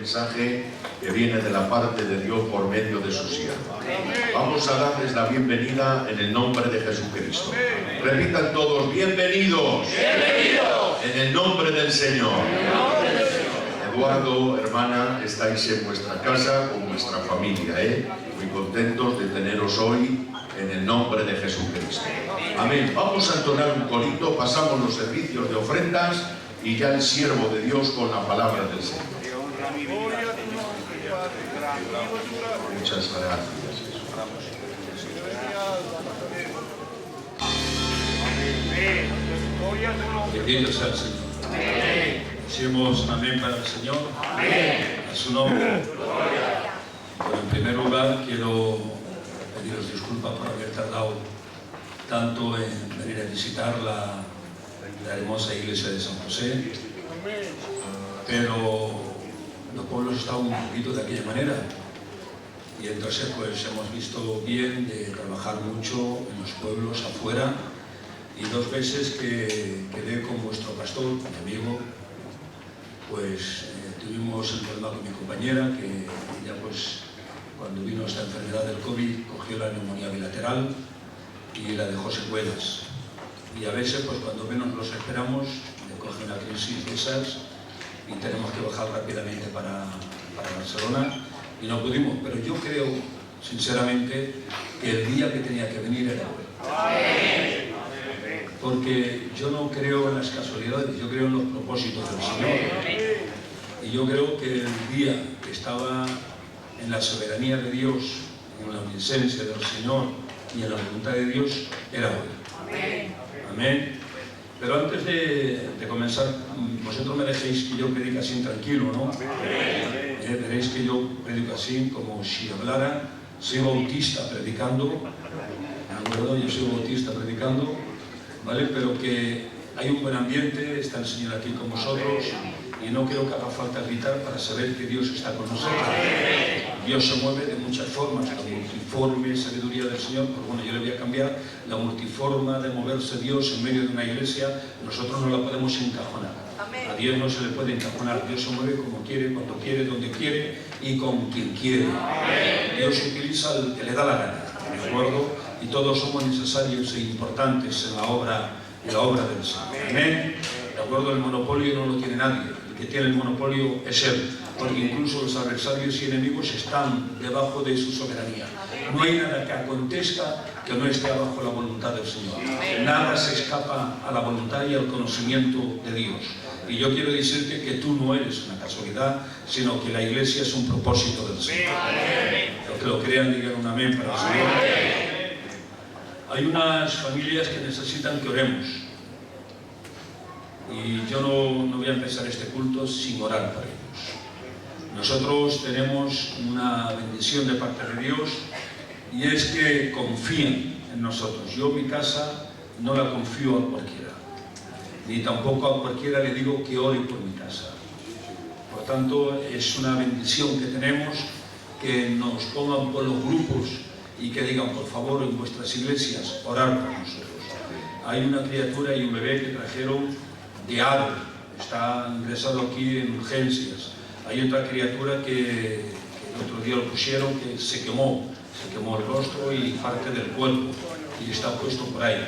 mensaje que viene de la parte de Dios por medio de su siervo. Vamos a darles la bienvenida en el nombre de Jesucristo. Repitan todos, bienvenidos. ¡Bienvenidos! En el nombre del Señor. Eduardo, hermana, estáis en vuestra casa con vuestra familia, muy contentos de teneros hoy en el nombre de Jesucristo. Amén. Vamos a entonar un corito, pasamos los servicios de ofrendas y ya el siervo de Dios con la palabra del Señor. Muchas gracias. Bendito sea el Señor. Decimos amén para el Señor. A su nombre. Bueno, en primer lugar quiero pediros disculpas por haber tardado tanto en venir a visitar la hermosa iglesia de San José, pero los pueblos estaban un poquito de aquella manera y entonces pues hemos visto bien de trabajar mucho en los pueblos afuera, y 2 veces que quedé con vuestro pastor, mi amigo, pues tuvimos el problema con mi compañera, que ella pues cuando vino esta enfermedad del COVID cogió la neumonía bilateral y la dejó secuelas. Y a veces, pues cuando menos los esperamos, le coge una crisis de esas y tenemos que bajar rápidamente para Barcelona y no pudimos. Pero yo creo, sinceramente, que el día que tenía que venir era hoy. Porque yo no creo en las casualidades, yo creo en los propósitos del Señor. Y yo creo que el día que estaba en la soberanía de Dios, en la presencia del Señor y en la voluntad de Dios, era hoy. Amén. Pero antes de comenzar, vosotros me dejéis que yo predique así tranquilo, ¿no? Veréis que yo predico así como si hablara. Soy bautista predicando, ¿de acuerdo? Yo soy bautista predicando, ¿vale? Pero que hay un buen ambiente, está el Señor aquí con vosotros y no creo que haga falta gritar para saber que Dios está con nosotros. Dios se mueve de muchas formas, la multiforme sabiduría del Señor, pues bueno, yo le voy a cambiar, la multiforma de moverse Dios en medio de una iglesia, nosotros no la podemos encajonar. A Dios no se le puede encajonar, Dios se mueve como quiere, cuando quiere, donde quiere y con quien quiere. Dios utiliza al que le da la gana, ¿de acuerdo? Y todos somos necesarios e importantes en la obra del Señor. Amén. ¿De acuerdo? El monopolio no lo tiene nadie, el que tiene el monopolio es Él. Porque incluso los adversarios y enemigos están debajo de su soberanía. No hay nada que acontezca que no esté bajo la voluntad del Señor. Nada se escapa a la voluntad y al conocimiento de Dios. Y yo quiero decirte que tú no eres una casualidad, sino que la iglesia es un propósito del Señor. Los que lo crean digan un amén para el Señor. Hay unas familias que necesitan que oremos. Y yo no voy a empezar este culto sin orar por ellos. Nosotros tenemos una bendición de parte de Dios y es que confían en nosotros. Yo mi casa no la confío a cualquiera, ni tampoco a cualquiera le digo que ore por mi casa. Por tanto, es una bendición que tenemos que nos pongan por los grupos y que digan, por favor, en vuestras iglesias, orar por nosotros. Hay una criatura y un bebé que trajeron de Aro, está ingresado aquí en urgencias. Hay otra criatura que el otro día lo pusieron, que se quemó el rostro y parte del cuerpo y está puesto por ahí.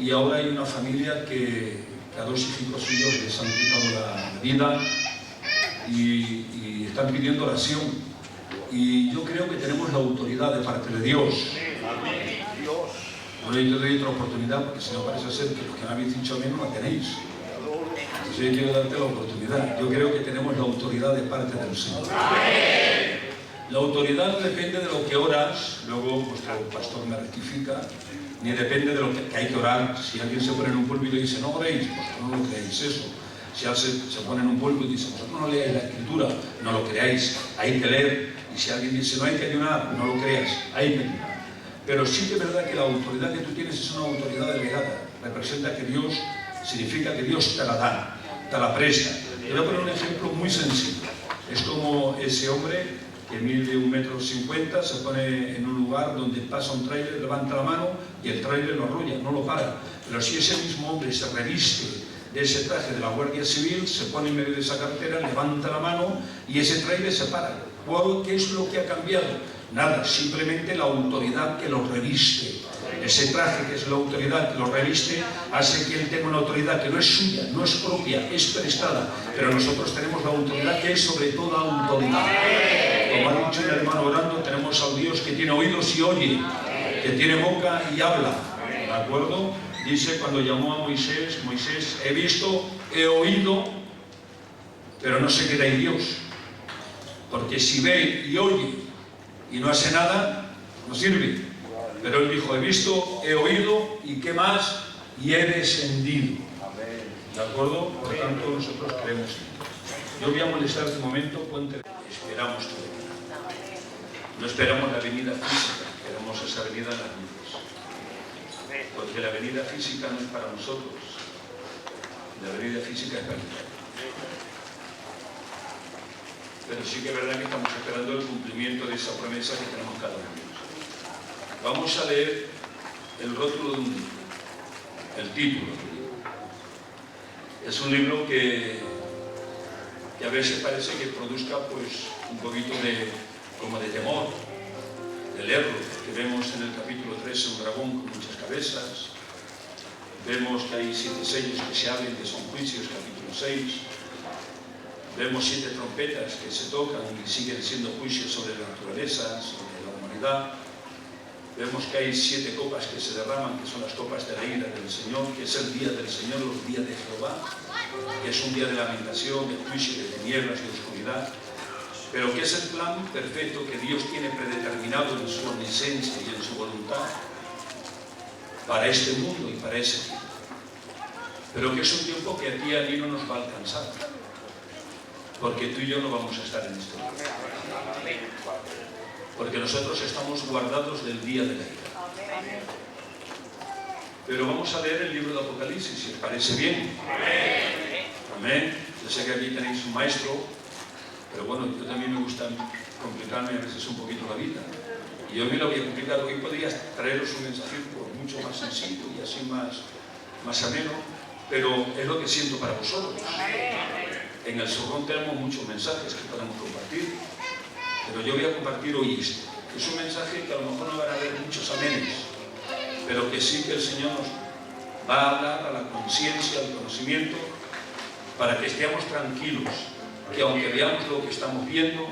Y ahora hay una familia que a 2 hijos suyos les han quitado la vida y están pidiendo oración. Y yo creo que tenemos la autoridad de parte de Dios. Ahora yo te doy otra oportunidad, porque si no parece ser que los que me habéis dicho a mí no la tenéis. Entonces yo quiero darte la oportunidad. Yo creo que tenemos la autoridad de parte del Señor. La autoridad depende de lo que oras, luego vuestro pastor me rectifica, ni depende de lo que hay que orar. Si alguien se pone en un púlpito y dice, no oréis, vosotros no lo creáis eso. Si alguien se pone en un púlpito y dice, vosotros no leáis la Escritura, no lo creáis, hay que leer. Y si alguien dice, no hay que ayunar, no lo creas, hay que ayunar. Pero sí que es verdad que la autoridad que tú tienes es una autoridad delegada. Representa que Dios, significa que Dios te la da, te la presta. Te voy a poner un ejemplo muy sencillo. Es como ese hombre que mide 1,50 m, se pone en un lugar donde pasa un tráiler, levanta la mano y el tráiler lo arrolla, no lo para. Pero si ese mismo hombre se reviste de ese traje de la Guardia Civil, se pone en medio de esa carretera, levanta la mano y ese trailer se para. ¿Qué es lo que ha cambiado? Nada, simplemente la autoridad que lo reviste. Ese traje que es la autoridad que lo reviste hace que él tenga una autoridad que no es suya, no es propia, es prestada, pero nosotros tenemos la autoridad que es sobre toda autoridad. Como ha dicho el hermano orando, tenemos a un Dios que tiene oídos y oye, que tiene boca y habla, ¿de acuerdo? Dice cuando llamó a Moisés, Moisés, he visto, he oído, pero no se queda en Dios, porque si ve y oye y no hace nada, no sirve. Pero él dijo, he visto, he oído, y qué más, y he descendido. ¿De acuerdo? Por tanto, nosotros creemos en Dios. Yo voy a molestar un momento, esperamos tu venida. No esperamos la venida física, queremos esa venida en las nubes. Porque la venida física no es para nosotros, la venida física es para Dios. Pero sí que es verdad que estamos esperando el cumplimiento de esa promesa que tenemos cada uno. Vamos a leer el rótulo de un libro, el título del libro. Es un libro que a veces parece que produzca pues, un poquito como de temor de leerlo, porque vemos en el capítulo 3 un dragón con muchas cabezas, vemos que hay 7 sellos que se abren, que son juicios, capítulo 6, vemos 7 trompetas que se tocan y siguen siendo juicios sobre la naturaleza, sobre la humanidad. Vemos que hay 7 copas que se derraman, que son las copas de la ira del Señor, que es el día del Señor, los días de Jehová, que es un día de lamentación, de juicio, de tinieblas, de oscuridad, pero que es el plan perfecto que Dios tiene predeterminado en su omnisciencia y en su voluntad para este mundo y para ese tiempo. Pero que es un tiempo que a ti y a mí no nos va a alcanzar, porque tú y yo no vamos a estar en este mundo. Porque nosotros estamos guardados del día de la ira. Pero vamos a leer el libro de Apocalipsis, si os parece bien. Amén. Yo sé que aquí tenéis un maestro, pero bueno, yo también me gusta complicarme a veces un poquito la vida. Y yo me lo voy a complicar. Hoy podría traeros un mensaje mucho más sencillo y así más ameno, pero es lo que siento para vosotros. En el Sorrón tenemos muchos mensajes que podemos compartir. Pero yo voy a compartir hoy esto. Es un mensaje que a lo mejor no van a haber muchos amenes, pero que sí que el Señor nos va a hablar a la conciencia, al conocimiento, para que estemos tranquilos, que aunque veamos lo que estamos viendo,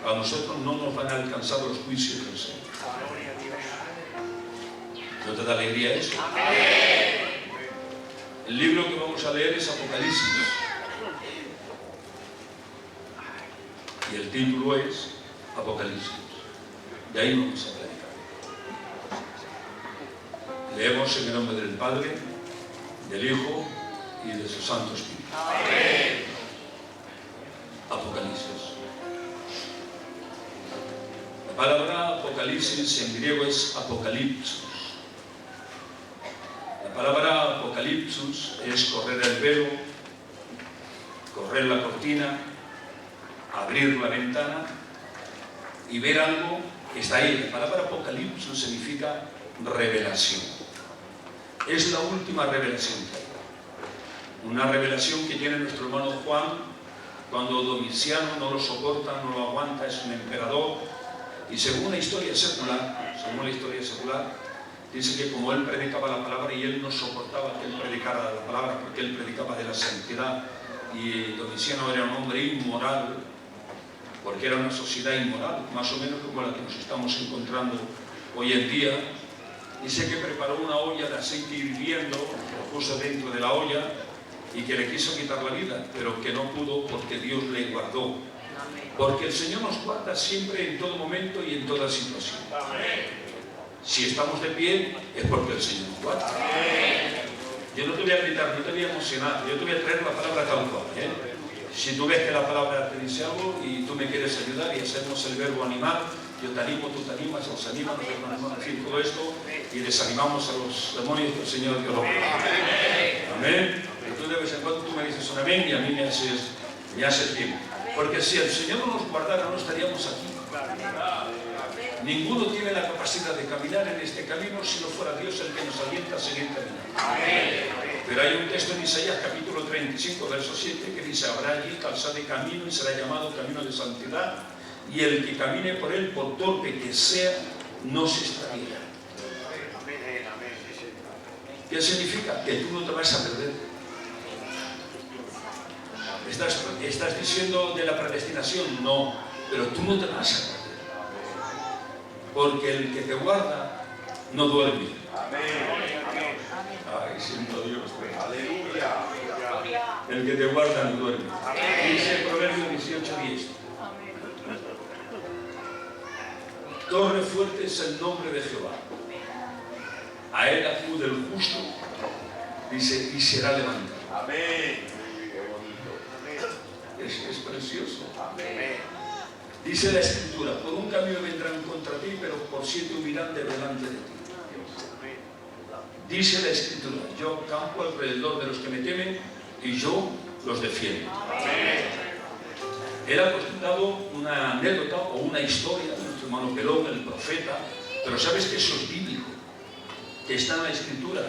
a nosotros no nos van a alcanzar los juicios del Señor. ¿No te da alegría eso? El libro que vamos a leer es Apocalipsis. Y el título es Apocalipsis. De ahí vamos a predicar. Leemos en el nombre del Padre, del Hijo y de su Santo Espíritu. Amén. Apocalipsis. La palabra Apocalipsis en griego es Apocalipsis. La palabra Apocalipsis es correr el velo, correr la cortina, abrir la ventana y ver algo que está ahí. La palabra Apocalipsis significa revelación. Es la última revelación que hay. Una revelación que tiene nuestro hermano Juan cuando Domiciano no lo soporta, no lo aguanta, es un emperador, y según la historia secular, dice que como él predicaba la palabra y él no soportaba que él predicara la palabra porque él predicaba de la santidad, y Domiciano era un hombre inmoral, porque era una sociedad inmoral, más o menos como la que nos estamos encontrando hoy en día. Dice que preparó una olla de aceite hirviendo, lo puso dentro de la olla y que le quiso quitar la vida, pero que no pudo porque Dios le guardó. Porque el Señor nos guarda siempre en todo momento y en toda situación. Si estamos de pie es porque el Señor nos guarda. Yo no te voy a gritar, no te voy a emocionar, yo te voy a traer la palabra tal cual. Si tú ves que la palabra te dice algo y tú me quieres ayudar y hacemos el verbo animar, yo te animo, tú te animas, nos animamos, nos animamos a decir todo esto y desanimamos a los demonios que el Señor Dios lo pone. Amén. Y tú de vez en cuando tú me dices un amén y a mí me haces tiempo. Porque si el Señor no nos guardara no estaríamos aquí. Ninguno tiene la capacidad de caminar en este camino si no fuera Dios el que nos alienta a seguir caminando. Pero hay un texto en Isaías capítulo 35, verso 7, que dice: habrá allí calzada de camino y será llamado camino de santidad, y el que camine por él, por torpe que sea, no se extraviará. ¿Qué significa? Que tú no te vas a perder. ¿Estás diciendo de la predestinación? No, pero tú no te vas a perder. Porque el que te guarda no duerme. Ay, siento a Dios. Aleluya. El que te guarda no duerme. Dice el Proverbio 18:10. Torre fuerte es el nombre de Jehová. A él acude el justo, dice, y será levantado. Amén. Es precioso. Amén. Dice la Escritura: por un camino vendrán contra ti, pero por 7 huirán de delante de ti. Dice la Escritura: yo campo alrededor de los que me temen y yo los defiendo. Amén. Él ha contado una anécdota o una historia de nuestro hermano Pelón, el profeta, pero sabes que eso es bíblico, que está en la Escritura.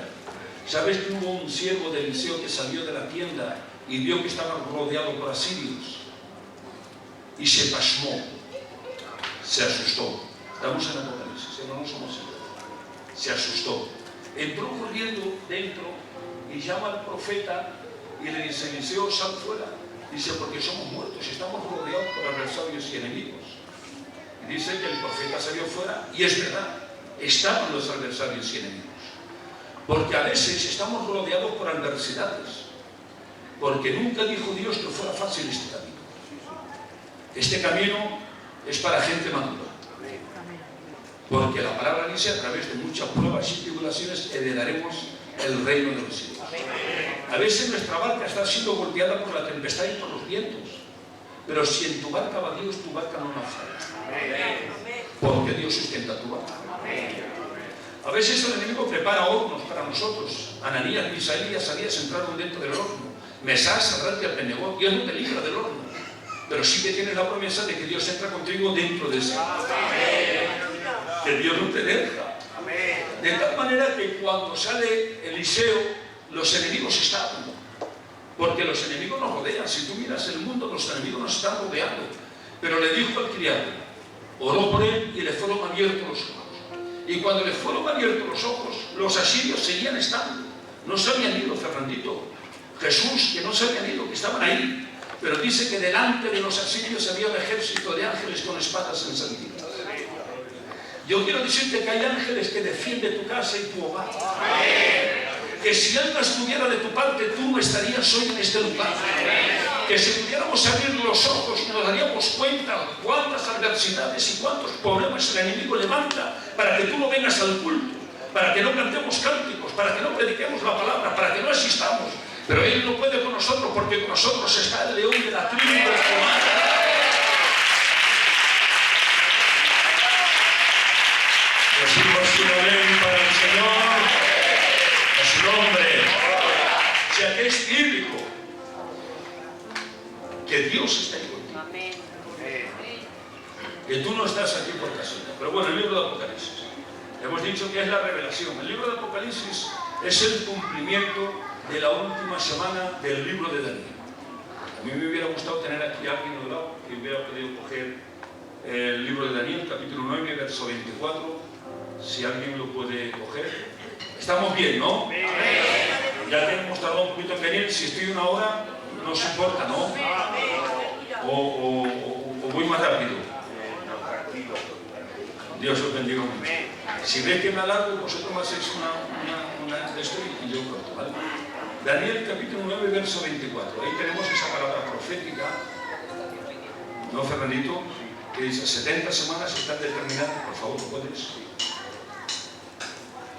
Sabes que hubo un siervo de Eliseo que salió de la tienda y vio que estaba rodeado por asirios y se pasmó, se asustó. Estamos en Apocalipsis, no somos en. Se asustó, entró corriendo dentro y llama al profeta y le dice: Eliseo, sal fuera. Dice: porque somos muertos, estamos rodeados por adversarios y enemigos. Y dice que el profeta salió fuera, y es verdad, estaban los adversarios y enemigos. Porque a veces estamos rodeados por adversidades, porque nunca dijo Dios que fuera fácil este camino. Este camino es para gente madura, porque la palabra dice: a través de muchas pruebas y tribulaciones heredaremos el reino de los cielos. A veces nuestra barca está siendo golpeada por la tempestad y por los vientos, pero si en tu barca va Dios, tu barca no naufraga, porque Dios sustenta tu barca. A veces el enemigo prepara hornos para nosotros. Ananías, Misael y Azarías entraron dentro del horno. Mesás, Sadrach y Abednego. Dios no te libra del horno, pero sí que tienes la promesa de que Dios entra contigo dentro de ese horno. Que Dios no te deja. De tal manera que cuando sale Eliseo, los enemigos estaban, porque los enemigos nos rodean. Si tú miras el mundo, los enemigos nos están rodeando. Pero le dijo al criado, oró por él y le fueron abiertos los ojos. Y cuando le fueron abiertos los ojos, los asirios seguían estando. No se habían ido, Fernandito. Jesús, que no se habían ido, que estaban ahí. Pero dice que delante de los asirios había un ejército de ángeles con espadas encendidas. Yo quiero decirte que hay ángeles que defienden tu casa y tu hogar. Que si algo estuviera de tu parte, tú no estarías hoy en este lugar. Que si pudiéramos abrir los ojos y nos daríamos cuenta cuántas adversidades y cuántos problemas el enemigo levanta para que tú no vengas al culto, para que no cantemos cánticos, para que no prediquemos la palabra, para que no asistamos. Pero Él no puede con nosotros, porque con nosotros está el león de la tribu de Judá. Decimos un amén para el Señor, a su nombre. O sea que es bíblico que Dios está ahí contigo. Que tú no estás aquí por casualidad. Pero bueno, el libro de Apocalipsis, hemos dicho que es la revelación. El libro de Apocalipsis es el cumplimiento de la última semana del libro de Daniel. A mí me hubiera gustado tener aquí a alguien al lado que hubiera podido coger el libro de Daniel, capítulo 9, verso 24. Si alguien lo puede coger. Estamos bien, ¿no? Ya tenemos tardado un poquito en venir. Si estoy una hora, no se importa, ¿no? O voy más rápido. Dios os bendiga mucho. Si veis que me alargo, vosotros me hacéis una de esto y yo corto, ¿vale? Daniel capítulo 9, verso 24. Ahí tenemos esa palabra profética, ¿no, Fernandito? Que dice: 70 semanas están determinadas. Por favor, ¿lo puedes?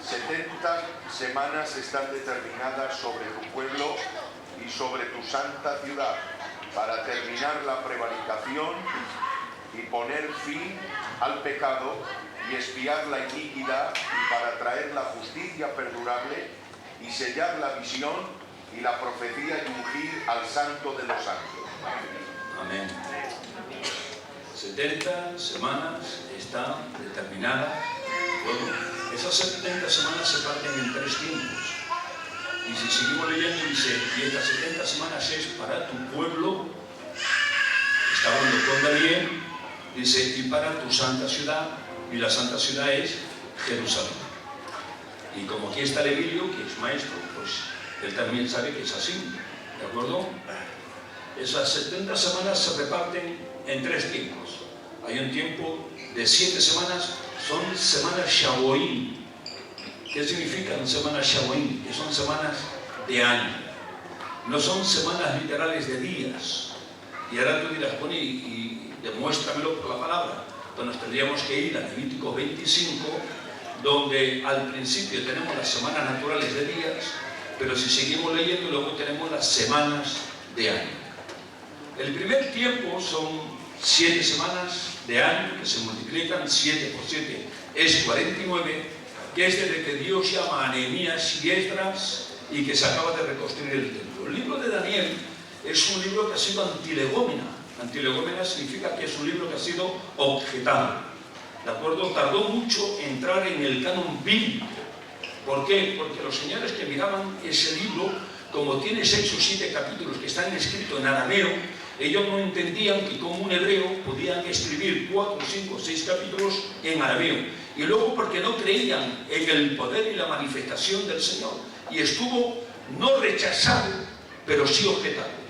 70 semanas están determinadas sobre tu pueblo y sobre tu santa ciudad, para terminar la prevaricación y poner fin al pecado y expiar la iniquidad, y para traer la justicia perdurable y sellar la visión y la profecía y ungir al santo de los santos. Amén. 70 semanas están determinadas. Bueno, esas 70 semanas se parten en 3 tiempos. Y si seguimos leyendo, dice, y estas 70 semanas es para tu pueblo, está hablando con Daniel, dice, y para tu santa ciudad, y la santa ciudad es Jerusalén. Y como aquí está el Emilio, que es maestro, pues él también sabe que es así, ¿de acuerdo? Esas 70 semanas se reparten en 3 tiempos. Hay un tiempo de 7 semanas, son semanas Shavuot. ¿Qué significan semanas Shavuot? Que son semanas de año. No son semanas literales de días. Y ahora tú dirás, bueno, y demuéstramelo por la palabra. Entonces tendríamos que ir a Levítico 25, donde al principio tenemos las semanas naturales de días, pero si seguimos leyendo, luego tenemos las semanas de año. El primer tiempo son 7 semanas de año que se multiplican, 7 por 7 es 49, que es desde que Dios llama a Nehemías y Esdras y que se acaba de reconstruir el templo. El libro de Daniel es un libro que ha sido antilegómena. Antilegómena significa que es un libro que ha sido objetado. ¿De acuerdo? Tardó mucho en entrar en el canon bíblico. ¿Por qué? Porque los señores que miraban ese libro, como tiene 6 o 7 capítulos que están escritos en arameo, ellos no entendían que como un hebreo podían escribir 4, 5, 6 capítulos en arameo. Y luego porque no creían en el poder y la manifestación del Señor. Y estuvo no rechazado, pero sí objetado.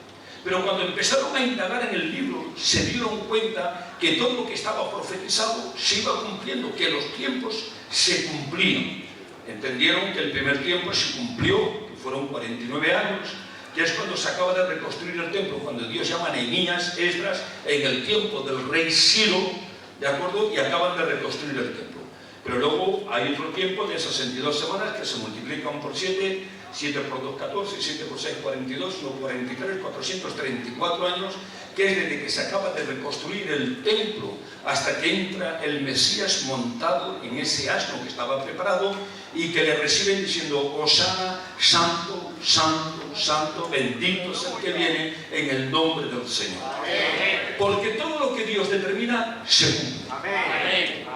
Pero cuando empezaron a indagar en el libro, se dieron cuenta que todo lo que estaba profetizado se iba cumpliendo, que los tiempos se cumplían. Entendieron que el primer tiempo se cumplió, que fueron 49 años, que es cuando se acaba de reconstruir el templo, cuando Dios llama a Nehemías, Esdras, en el tiempo del rey Ciro, ¿de acuerdo? Y acaban de reconstruir el templo. Pero luego hay otro tiempo de 62 semanas que se multiplican por 7, 7 por 2, 14, 7 por 6, 42, 1, 43, 434 años, que es desde que se acaba de reconstruir el templo hasta que entra el Mesías montado en ese asno que estaba preparado y que le reciben diciendo, Hosana, santo, santo, santo, bendito es el que viene en el nombre del Señor. Amén. Porque todo lo que Dios determina se cumple. Amén.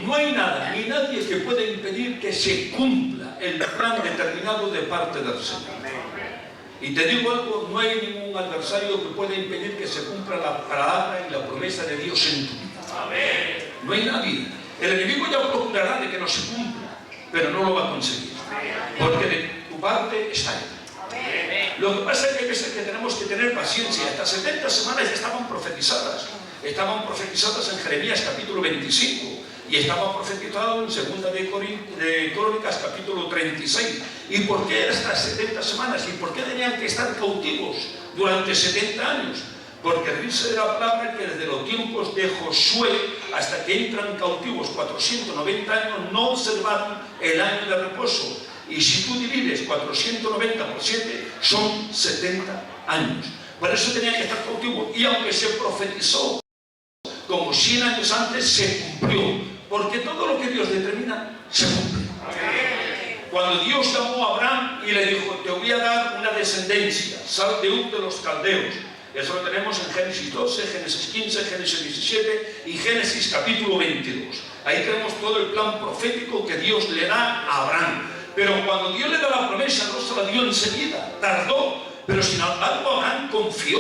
No hay nada ni nadie que pueda impedir que se cumpla el plan determinado de parte del Señor. Y te digo algo, no hay ningún adversario que pueda impedir que se cumpla la palabra y la promesa de Dios en tu vida. Amén. No hay nadie. El enemigo ya procurará de que no se cumpla, pero no lo va a conseguir. Porque de tu parte está él. Lo que pasa es que hay veces que tenemos que tener paciencia. Estas 70 semanas ya estaban profetizadas. Estaban profetizadas en Jeremías capítulo 25. Y estaba profetizado en segunda de Crónicas capítulo 36. ¿Y por qué estas 70 semanas? ¿Y por qué tenían que estar cautivos durante 70 años? Porque dice la palabra que desde los tiempos de Josué hasta que entran cautivos 490 años no observaron el año de reposo. Y si tú divides 490 por 7 son 70 años. Por eso tenían que estar cautivos. Y aunque se profetizó como 100 años antes, se cumplió. Porque todo lo que Dios determina se cumple. Cuando Dios llamó a Abraham y le dijo, te voy a dar una descendencia, sal de Ur de los caldeos. Eso lo tenemos en Génesis 12, Génesis 15, Génesis 17 y Génesis capítulo 22. Ahí tenemos todo el plan profético que Dios le da a Abraham. Pero cuando Dios le da la promesa, no se la dio enseguida, tardó. Pero sin embargo Abraham confió.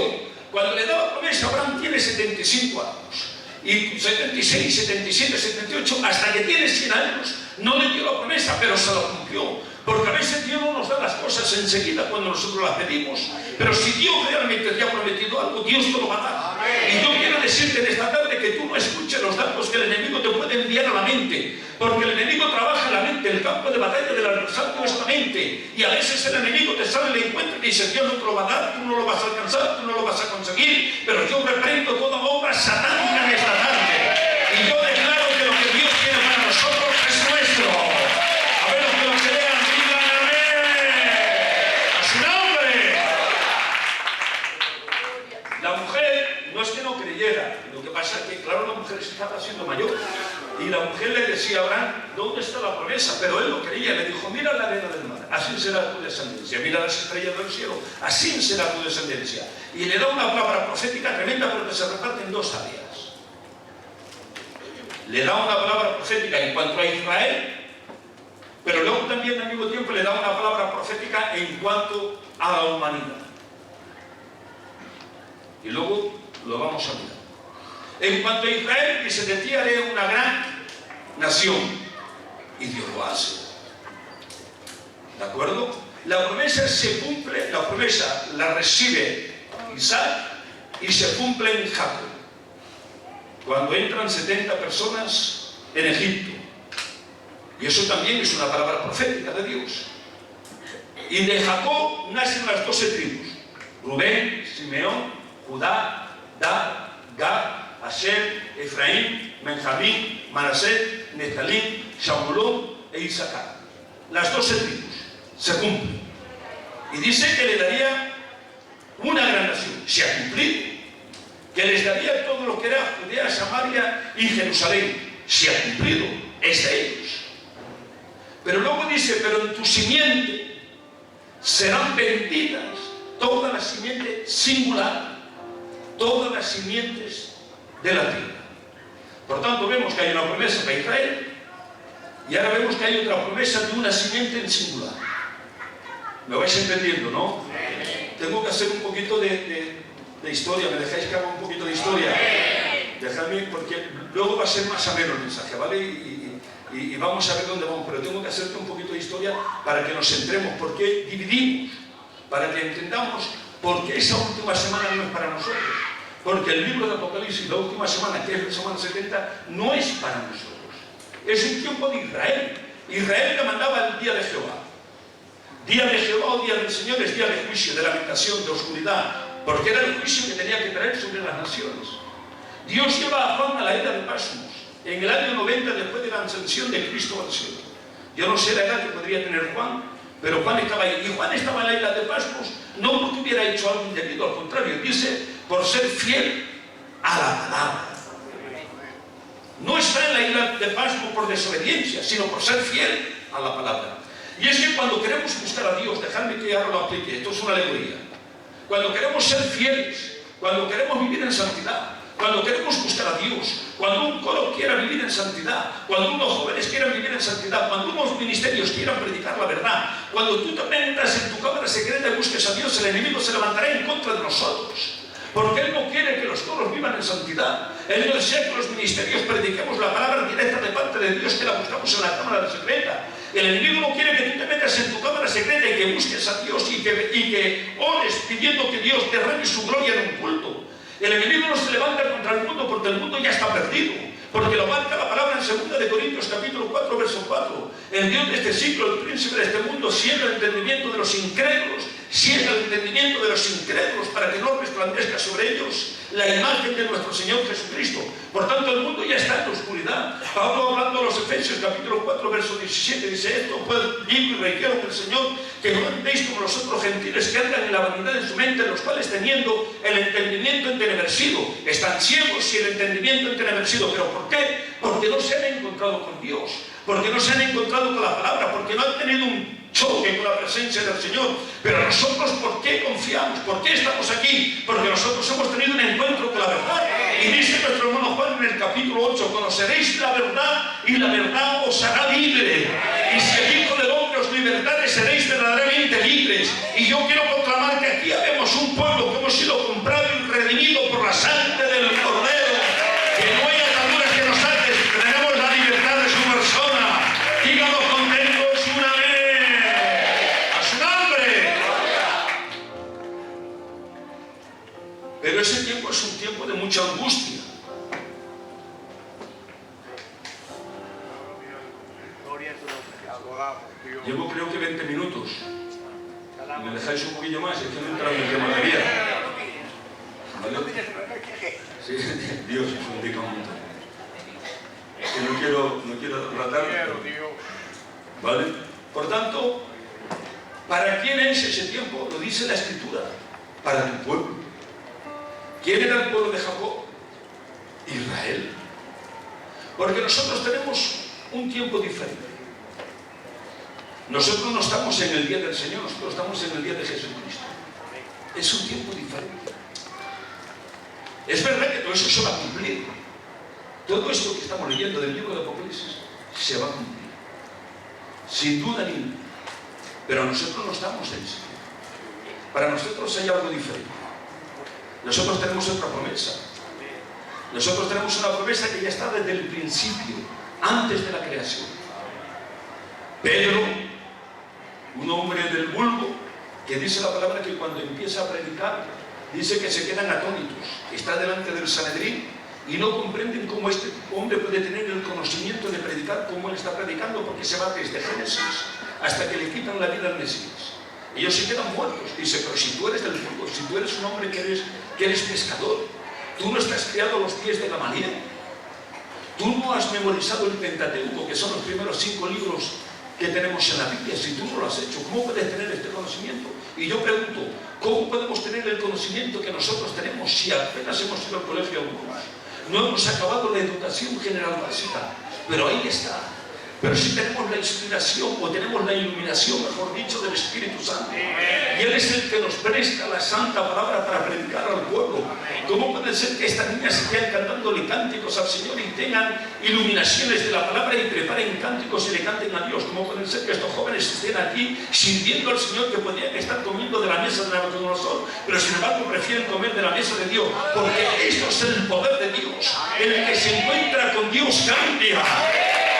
Cuando le da la promesa, Abraham tiene 75 años. Y 76, 77, 78, hasta que tiene 100 años, no le dio la promesa, pero se la cumplió. Porque a veces Dios no nos da las cosas enseguida cuando nosotros las pedimos. Pero si Dios realmente te ha prometido algo, Dios te lo va a dar. Y yo quiero decirte en esta tarde que tú no escuches los datos que el enemigo te puede enviar a la mente. Porque el enemigo trabaja en la mente, el campo de batalla del adversario es la mente. Y a veces el enemigo te sale el encuentro y dice, Dios no te lo va a dar, tú no lo vas a alcanzar, tú no lo vas a conseguir. Pero yo reprendo toda obra satánica en esta tarde. Y yo declaro que lo que Dios tiene para nosotros es nuestro. A ver los que lo crean, digan amén. A su nombre. La mujer no es que no creyera. Lo que pasa es que, claro, la mujer se estaba haciendo mayor. Y la mujer le decía a Abraham, ¿dónde está la promesa? Pero él lo creía, le dijo, mira la arena del mar, así será tu descendencia. Mira las estrellas del cielo, así será tu descendencia. Y le da una palabra profética tremenda porque se reparte en 2 áreas. Le da una palabra profética en cuanto a Israel pero luego también al mismo tiempo le da una palabra profética en cuanto a la humanidad. Y luego lo vamos a mirar. En cuanto a Israel, dice: de ti haré una gran nación. Y Dios lo hace. ¿De acuerdo? La promesa se cumple, la promesa la recibe Isaac y se cumple en Jacob, cuando entran 70 personas en Egipto. Y eso también es una palabra profética de Dios. Y de Jacob nacen las 12 tribus: Rubén, Simeón, Judá, Dan, Gad, Aser, Efraín, Benjamín, Manasés, Neftalí, Zabulón e Isaacar. Las 12 tribus se cumplen. Y dice que le daría una gran nación. Se ha cumplido. Que les daría todo lo que era Judea, Samaria y Jerusalén. Se ha cumplido. Es de ellos. Pero luego dice: pero en tu simiente serán benditas toda la simiente singular, todas las simientes de la tierra. Por tanto, vemos que hay una promesa para Israel, y ahora vemos que hay otra promesa de una simiente en singular. ¿Me vais entendiendo, no? Tengo que hacer un poquito de historia. ¿Me dejáis que haga un poquito de historia? Dejadme, porque luego va a ser más ameno el mensaje, ¿vale? Y vamos a ver dónde vamos, pero tengo que hacerte un poquito de historia para que nos centremos. ¿Por qué dividimos? Para que entendamos por qué esa última semana no es para nosotros. Porque el libro de Apocalipsis, la última semana, que es la semana 70, no es para nosotros. Es un tiempo de Israel. Israel demandaba el día de Jehová. Día de Jehová o día del Señor es día de juicio, de lamentación, de oscuridad, porque era el juicio que tenía que traer sobre las naciones. Dios lleva a Juan a la isla de Patmos en el año 90 después de la ascensión de Cristo al cielo. Yo no sé la edad que podría tener Juan, pero Juan estaba ahí. Y Juan estaba en la isla de Patmos no porque hubiera hecho algo indebido, al contrario, dice, por ser fiel a la palabra. No está en la isla de Patmos por desobediencia, sino por ser fiel a la palabra. Y es que cuando queremos buscar a Dios, dejadme que ahora lo aplique, esto es una alegoría. Cuando queremos ser fieles, cuando queremos vivir en santidad, cuando queremos buscar a Dios, cuando un coro quiera vivir en santidad, cuando unos jóvenes quieran vivir en santidad, cuando unos ministerios quieran predicar la verdad, cuando tú también entras en tu cámara secreta y busques a Dios, el enemigo se levantará en contra de nosotros. Porque Él no quiere que los coros vivan en santidad. Él no desea que los ministerios prediquemos la palabra directa de parte de Dios, que la buscamos en la cámara secreta. El enemigo no quiere que tú te metas en tu cámara secreta y que busques a Dios y que ores pidiendo que Dios derrame su gloria en un culto. El enemigo no se levanta contra el mundo porque el mundo ya está perdido. Porque lo marca la palabra en 2 de Corintios capítulo 4, verso 4. El Dios de este siglo, el príncipe de este mundo, ciega el entendimiento de los incrédulos, ciega el entendimiento de los incrédulos para que no resplandezca sobre ellos la imagen de nuestro Señor Jesucristo. Por tanto, el mundo ya está en la oscuridad. Pablo, hablando a los Efesios capítulo 4, verso 17, dice: esto pues digo y requiero del Señor, que no andéis como los otros gentiles que andan en la vanidad de su mente, los cuales teniendo el entendimiento entenebrecido, están ciegos y el entendimiento entenebrecido. ¿Pero por qué? Porque no se han encontrado con Dios, porque no se han encontrado con la palabra, porque no han tenido un choque con la presencia del Señor. Pero nosotros, ¿por qué confiamos? ¿Por qué estamos aquí? Porque nosotros hemos tenido un encuentro con la verdad. Y dice nuestro hermano Juan en el capítulo 8: conoceréis la verdad y la verdad os hará libre. Y si el Hijo del Hombre os libertare, seréis verdaderamente libres. Y yo quiero proclamar que aquí habemos un pueblo que hemos sido comprado y redimido por la sangre del Cordero. Que no hay ataduras que nos aten, tenemos la libertad de su persona. Díganos contentos un amén. A su nombre. Pero ese tiempo es un tiempo de mucha angustia. Llevo creo que 20 minutos. Me dejáis un poquillo más, es que no he entrado en el tema de vida. ¿Vale? Sí, Dios es un rico mundo. Que no quiero tratar. ¿Vale? Por tanto, ¿para quién es ese tiempo? Lo dice la Escritura. Para tu pueblo. ¿Quién era el pueblo de Jacob? Israel. Porque nosotros tenemos un tiempo diferente. Nosotros no estamos en el día del Señor, nosotros estamos en el día de Jesucristo. Es un tiempo diferente. Es verdad que todo eso se va a cumplir. Todo esto que estamos leyendo del libro de Apocalipsis se va a cumplir. sin duda ninguna. Pero nosotros no estamos en ese tiempo. Para nosotros hay algo diferente. Nosotros tenemos otra promesa. Nosotros tenemos una promesa que ya está desde el principio, antes de la creación. Pedro, un hombre del vulgo, que dice la palabra que cuando empieza a predicar, dice que se quedan atónitos. Está delante del Sanedrín y no comprenden cómo este hombre puede tener el conocimiento de predicar como él está predicando, porque se va desde Génesis hasta que le quitan la vida al Mesías. Ellos se quedan muertos. Dice, pero si tú eres del vulgo, si tú eres un hombre que eres pescador, tú no estás criado a los pies de Gamaliel, tú no has memorizado el Pentateuco, que son los primeros 5 libros que tenemos en la Biblia. Si tú no lo has hecho, ¿cómo puedes tener este conocimiento? Y yo pregunto, ¿cómo podemos tener el conocimiento que nosotros tenemos si apenas hemos ido al colegio algunos? No hemos acabado la educación general básica, pero ahí está. Pero si tenemos la inspiración, o tenemos la iluminación, mejor dicho, del Espíritu Santo, y Él es el que nos presta la santa palabra para predicar al pueblo. ¿Cómo puede ser que estas niñas estén cantándole cánticos al Señor y tengan iluminaciones de la palabra y preparen cánticos y le canten a Dios? ¿Cómo puede ser que estos jóvenes estén aquí sirviendo al Señor, que podrían estar comiendo de la mesa de Nabucodonosor, pero sin embargo prefieren comer de la mesa de Dios? Porque esto es el poder de Dios. El que se encuentra con Dios cambia.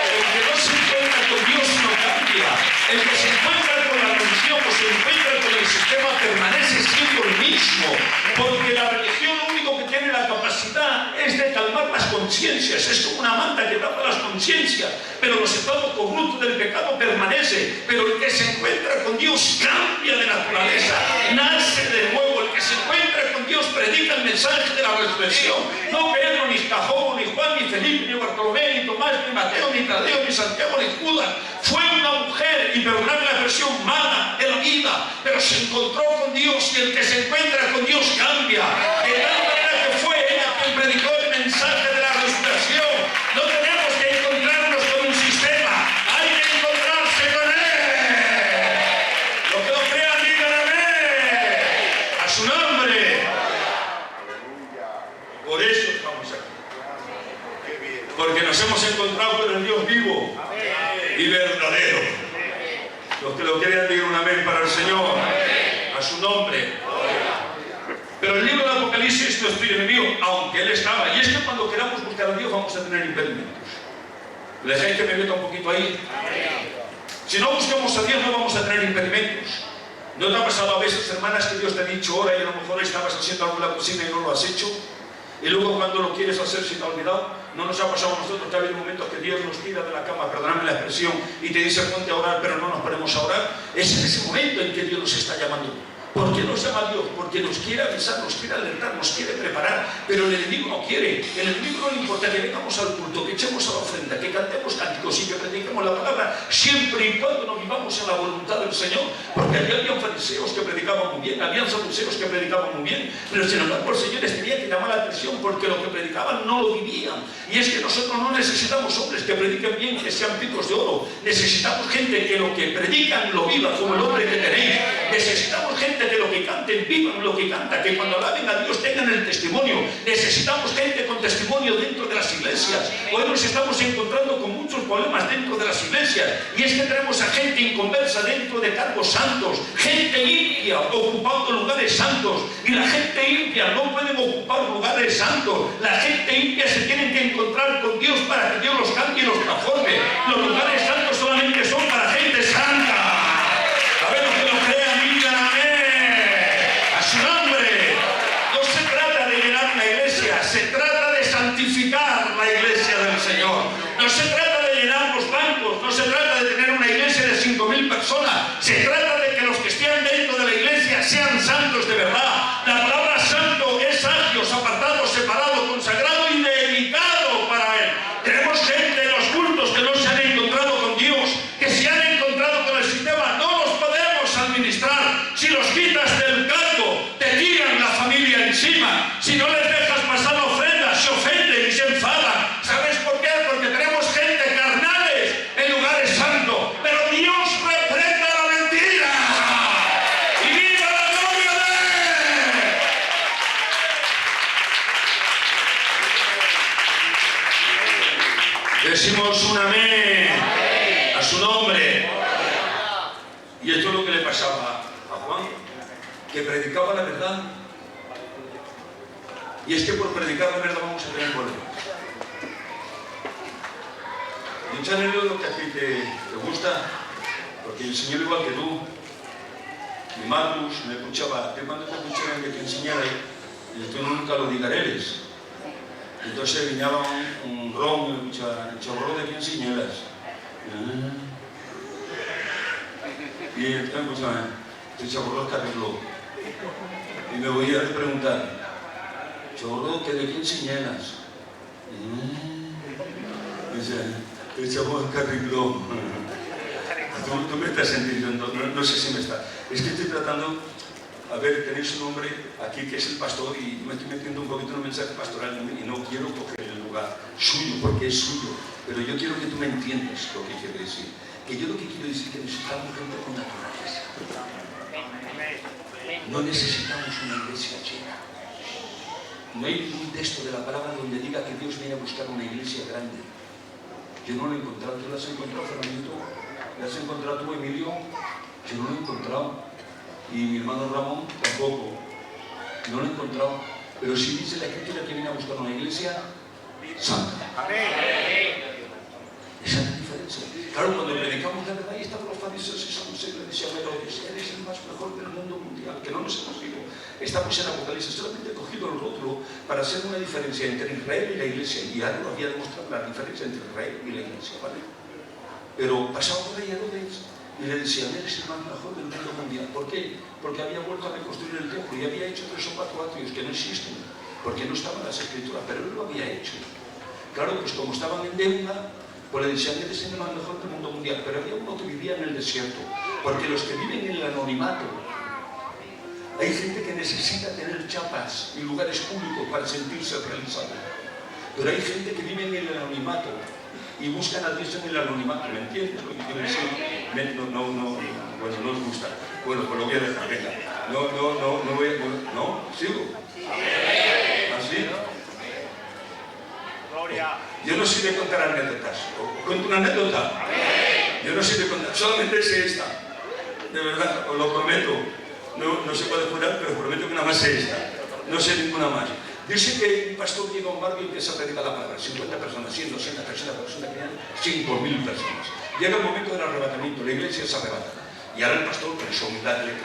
El que no se encuentra con Dios no cambia. El que se encuentra con la religión o se encuentra con el sistema permanece siendo el mismo. Porque la religión lo único que tiene la capacidad es de calmar las conciencias. Es como una manta que tapa las conciencias. Pero los estados corruptos del pecado permanece. Pero el que se encuentra con Dios cambia de naturaleza. Nace de nuevo. El que se encuentra con Dios predica el mensaje de la resurrección. No Pedro, ni Jacobo, ni Juan, ni Felipe, ni Bartolomé, ni Tomás, ni Mateo, ni Tadeo, ni Santiago, ni Judas. Fue una mujer, y perdonadme la expresión, mala de la vida, pero se encontró con Dios, y el que se encuentra con Dios cambia. De tal manera que fue ella quien predicó el mensaje de la resurrección. No tenemos que encontrarnos con un sistema, hay que encontrarse con Él. Los que lo crean, digan amén. A su nombre. Por eso estamos aquí. Porque nos hemos encontrado con el Dios vivo y verdadero. Los que lo crean digan un amén para el Señor. A su nombre. Pero el libro de Apocalipsis, nuestro enemigo, aunque él estaba, y es que cuando queramos buscar a Dios vamos a tener impedimentos. ¿Le dejáis que me meta un poquito ahí? Si no buscamos a Dios no vamos a tener impedimentos. ¿No te ha pasado a veces, hermanas, que Dios te ha dicho ahora y a lo mejor estabas haciendo algo en la cocina y no lo has hecho? Y luego cuando lo quieres hacer se te ha olvidado. ¿No nos ha pasado a nosotros que ha habido momentos que Dios nos tira de la cama, perdóname la expresión, y te dice ponte a orar, pero no nos ponemos a orar? Es en ese momento en que Dios nos está llamando. ¿Por qué nos llama Dios? Porque nos quiere avisar, nos quiere alertar, nos quiere preparar. Pero el enemigo no quiere. El enemigo no le importa que vengamos al culto, que echemos a la ofrenda, que cantemos cánticos y que prediquemos la palabra, siempre y cuando nos vivamos en la voluntad del Señor. Porque allí habían fariseos que predicaban muy bien, habían saduceos que predicaban muy bien, pero sin embargo el Señor les tenía que llamar la atención porque lo que predicaban no lo vivían. Y es que nosotros no necesitamos hombres que prediquen bien, que sean picos de oro. Necesitamos gente que lo que predican lo viva, como el hombre que tenéis. Necesitamos gente que lo que canten vivan lo que canta, que cuando alaben a Dios tengan el testimonio. Necesitamos gente con testimonio dentro de las iglesias. Hoy nos estamos encontrando con muchos problemas dentro de las iglesias, y es que tenemos a gente inconversa dentro de cargos santos, gente impia ocupando lugares santos, y la gente impia no puede ocupar lugares santos. La gente impia se tiene que encontrar con Dios para que Dios los cambie y los transforme. Los lugares santos solamente son para gente santa. A ver, los que lo crean, digan amén. A su nombre. No se trata de llenar la iglesia, se trata de santificar la iglesia del Señor. No se trata de llenar los bancos, no se trata de tener una iglesia de 5.000 personas. Se trata de que los que estén dentro de la iglesia sean santos de verdad. La palabra santo es sagios, apartado, separado, consagrado y dedicado para Él. Tenemos gente en los cultos que no se han encontrado con Dios, que se han encontrado con el sistema. No los podemos administrar. Si los quitas del cargo, te tiran la familia encima. Si no les dejas pasar la ofrenda, se ofenden y se enfadan. ¿Sabes por qué? Porque tenemos gente carnales en lugares santos. Pero Dios reprenda la mentira. ¡Y viva la gloria de Él! Decimos un amén. A su nombre. Y esto es lo que le pasaba a Juan, que predicaba la verdad. Y es que por predicar la verdad vamos a tener problemas. Yo te leo lo que a ti te gusta, porque el Señor, igual que tú, mi Marcus me escuchaba, que cuando te escucharan que te enseñara, y tú nunca lo digareres. Entonces venía un ron y me escuchaba, el chorro de quién señalas. Y entonces me escuchaba, el chorro es capítulo. Y me voy a preguntar, chorro, ¿que de quién señalas? Y decía, el chorro es capítulo. Tú me estás entendiendo, no sé si me está. Es que estoy tratando, a ver, tenéis un hombre aquí que es el pastor y me estoy metiendo un poquito en un mensaje pastoral y no quiero coger el lugar suyo porque es suyo, pero yo quiero que tú me entiendas lo que quiero decir. Que yo lo que quiero decir es que necesitamos gente con naturaleza. No necesitamos una iglesia llena. No hay un texto de la palabra donde diga que Dios viene a buscar una iglesia grande. Yo no lo he encontrado. ¿Tú lo has encontrado, Fernandito? ¿Lo has encontrado tú, Emilio? Yo no lo he encontrado. Y mi hermano Ramón tampoco. No lo he encontrado. Pero sí dice la Escritura que viene a buscar una iglesia santa. Esa es la diferencia. Claro, cuando predicamos la verdad, y estaban los fariseos y saduceos, le decían a Herodes, eres el más mejor del mundo mundial, que no nos hemos ido. Estamos en Apocalipsis, solamente he cogido el rótulo para hacer una diferencia entre Israel y la iglesia. Y ahora lo había demostrado la diferencia entre Israel y la iglesia, ¿vale? Pero pasaba por ahí Herodes y le decían, eres el más mejor del mundo mundial. ¿Por qué? Porque había vuelto a reconstruir el templo y había hecho 3 o 4 atrios que no existen, porque no estaban las escrituras, pero él lo había hecho. Claro, pues como estaban en deuda, pues le decían, eres el más mejor del mundo mundial. Pero había uno que vivía en el desierto, porque los que viven en el anonimato, hay gente que necesita tener chapas y lugares públicos para sentirse realizado. Pero hay gente que vive en el anonimato y buscan a Dios en el anonimato. ¿Me entiendes lo que quiero decir? Bueno, no os gusta. Bueno, pues lo voy a dejar, venga. No voy a... ¿No? ¿Sigo? ¿Así? Yo no sé de contar anécdotas. ¿Os cuento una anécdota? Yo no sé de contar, solamente sé esta. De verdad, os lo prometo. No se puede jurar, pero os prometo que nada más sé esta. No sé ninguna más. Dice que un pastor llega a un barrio y empieza a predicar la palabra. 50 personas, 100, 200 personas, 5.000 personas. Llega el momento del arrebatamiento, la iglesia se arrebata. Y ahora el pastor, con esa humildad que nos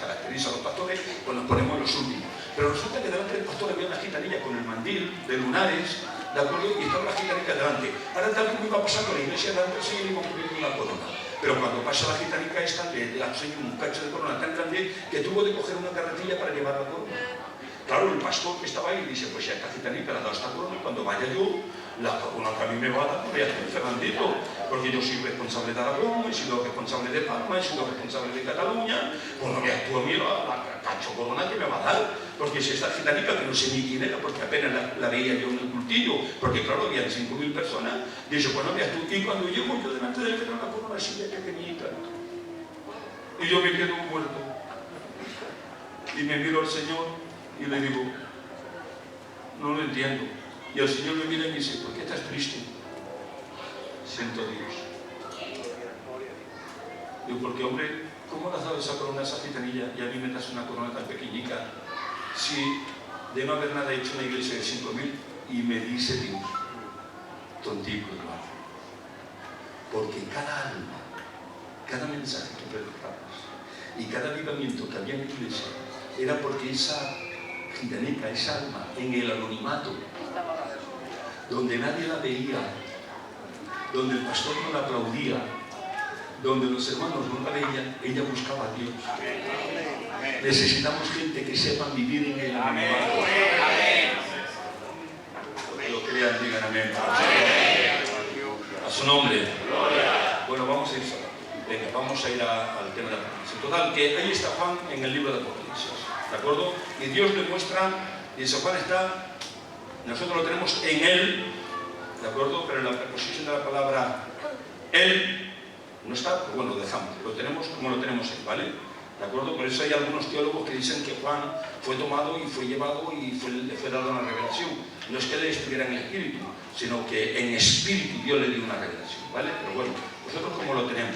caracteriza a los pastores, pues nos ponemos los últimos. Pero resulta que delante del pastor había una gitanilla con el mandil de lunares, ¿de acuerdo? Y estaba la gitanilla delante. Ahora tal como iba a pasar con la iglesia delante, el Señor iba a poner una corona. Pero cuando pasa la gitanica esta, le enseña un cacho de corona tan grande que tuvo de coger una carretilla para llevar la corona. Claro, el pastor que estaba ahí dice, pues si a esta gitanita le ha dado esta corona, cuando vaya yo, la corona que a mí me va a dar, voy a hacer Fernandito, porque yo soy responsable de Aragón, he sido responsable de Palma, he sido responsable de Cataluña, pues no me actúa a mí la cacho corona que me va a dar, porque si esta gitanica, que no sé ni quién era, porque apenas la veía yo en el cultillo, porque claro, había 5.000 personas, dice, pues no veas tú, y cuando llego yo delante de él, tengo una corona así de pequeñita, y yo me quedo muerto, y me miro al Señor, y le digo, no lo entiendo. Y el Señor me mira y me dice, ¿por qué estás triste? Siento a Dios. Digo, porque hombre, ¿cómo le has dado esa corona a esa gitanilla y a mí me das una corona tan pequeñica? Si de no haber nada hecho una iglesia de 5.000, y me dice Dios, tontico hermano, porque cada alma, cada mensaje que predicabas y cada avivamiento que había en tu iglesia era porque esa gitanica, esa alma, en el anonimato, donde nadie la veía, donde el pastor no la aplaudía, donde los hermanos no la veían, ella buscaba a Dios. Necesitamos gente que sepa vivir en el anonimato. Que lo crean, digan amén. A su nombre. Bueno, vamos a ir solo. Venga, vamos a ir al tema de Apocalipsis. Total, que ahí está Juan en el libro de Apocalipsis. ¿De acuerdo? Y Dios le muestra, y ese Juan está, nosotros lo tenemos en él, ¿de acuerdo? Pero en la preposición de la palabra él no está, pues bueno, lo dejamos, lo tenemos como lo tenemos él, ¿vale? ¿De acuerdo? Por eso hay algunos teólogos que dicen que Juan fue tomado y fue llevado y le fue dada una revelación. No es que le estuviera en el espíritu, sino que en espíritu Dios le dio una revelación, ¿vale? Pero bueno, ¿Vosotros cómo lo tenemos?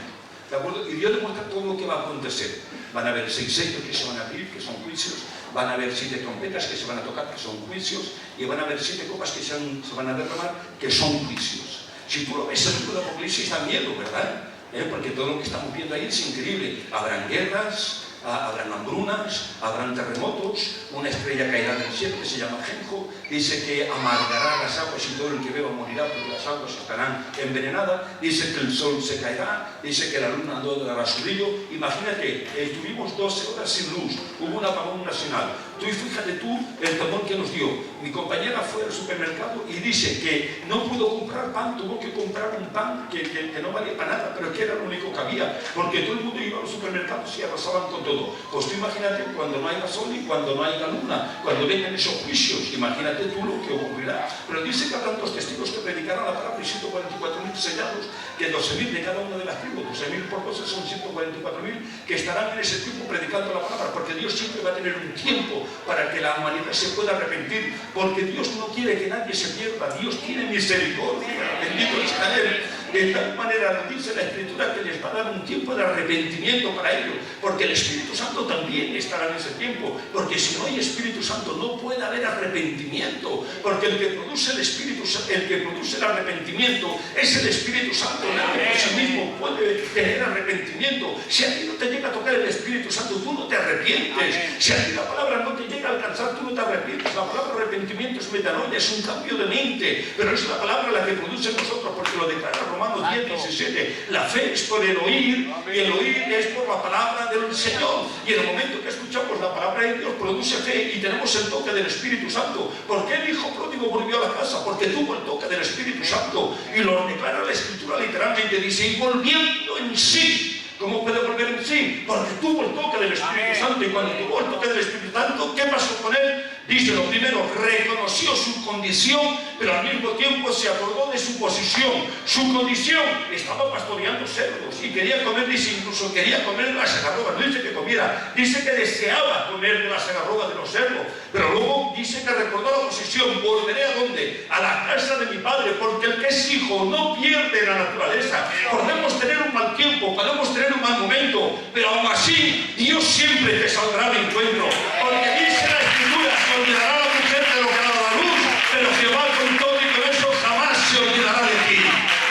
¿De acuerdo? Y Dios demuestra todo lo que va a acontecer. Van a haber 6 sellos que se van a abrir, que son juicios. Van a haber 7 trompetas que se van a tocar, que son juicios. Y van a haber 7 copas que se van a derramar, que son juicios. Si tú lo ves en el libro de Apocalipsis, da miedo, ¿verdad? Porque todo lo que estamos viendo ahí es increíble. Habrán guerras, habrán hambrunas, habrán terremotos, una estrella caerá del cielo que se llama Genjo, dice que amargará las aguas y todo el que beba morirá porque las aguas estarán envenenadas, dice que el sol se caerá, dice que la luna no dará su brillo. Imagínate, estuvimos 12 horas sin luz, hubo un apagón nacional. Tú fíjate tú el temor que nos dio. Mi compañera fue al supermercado y dice que no pudo comprar pan, tuvo que comprar un pan que no valía para nada, pero que era lo único que había, porque todo el mundo iba a los supermercados y arrasaban con todo. Pues tú imagínate cuando no haya sol y cuando no haya luna, cuando vengan esos juicios, imagínate tú lo que ocurrirá. Pero dice que habrán 2 testigos que predicarán la palabra y 144.000 sellados, que 12.000 de cada una de las tribus, 12.000 por 12 son 144.000 que estarán en ese tiempo predicando la palabra, porque Dios siempre va a tener un tiempo para que la humanidad se pueda arrepentir, porque Dios no quiere que nadie se pierda. Dios tiene misericordia, bendito está Él. De tal manera dice la Escritura que les va a dar un tiempo de arrepentimiento para ellos, porque el Espíritu Santo también estará en ese tiempo, porque si no hay Espíritu Santo no puede haber arrepentimiento, porque el que produce el Espíritu, el que produce el arrepentimiento es el Espíritu Santo, el que por sí mismo puede tener arrepentimiento. Si a ti no te llega a tocar el Espíritu Santo, tú no te arrepientes. Si a ti la palabra no te llega a alcanzar, tú no te arrepientes. La palabra arrepentimiento es metanoia, es un cambio de mente, pero es la palabra la que produce en nosotros, porque lo declara Romanos 10:17. La fe es por el oír, y el oír es por la palabra del Señor. Y en el momento que escuchamos la palabra de Dios, produce fe y tenemos el toque del Espíritu Santo. ¿Por qué el hijo pródigo volvió a la casa? Porque tuvo el toque del Espíritu Santo. Y lo declara la Escritura literalmente, dice, y volviendo en sí. ¿Cómo puede volver en sí? Porque tuvo el toque del Espíritu Santo. Y cuando tuvo el toque del Espíritu Santo, ¿qué pasó con él? Dice, lo primero, reconoció su condición, pero al mismo tiempo se acordó de su posición. Su condición, estaba pastoreando cerdos y quería comer, dice, incluso quería comer de las algarrobas. No dice que comiera, dice que deseaba comer de las algarrobas de los cerdos. Pero luego dice que recordó la posición. Volveré ¿a dónde? A la casa de mi padre, porque el que es hijo no pierde la naturaleza. Podemos tener un mal tiempo, podemos tener un mal momento, pero aún así Dios siempre te saldrá al encuentro, porque dice la Escritura, se olvidará la mujer de lo que ha dado a luz, pero Jehová con todo y con eso jamás se olvidará de ti.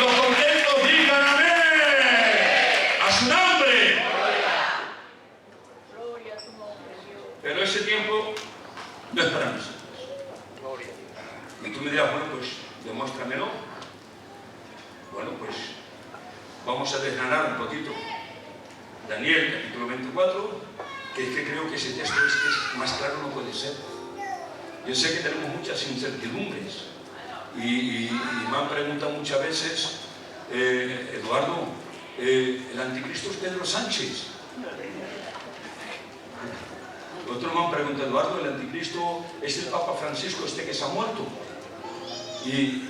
Los contentos digan amén a su nombre. Pero ese tiempo no es para nosotros. Y tú me dirás, bueno, pues demuéstramelo. Bueno, pues vamos a desgranar un poquito Daniel, capítulo 24, que es que creo que ese texto es más claro no puede ser. Yo sé que tenemos muchas incertidumbres y me han preguntado muchas veces, Eduardo, el anticristo es Pedro Sánchez. Otros me han preguntado, Eduardo, el anticristo es el Papa Francisco, que se ha muerto. Y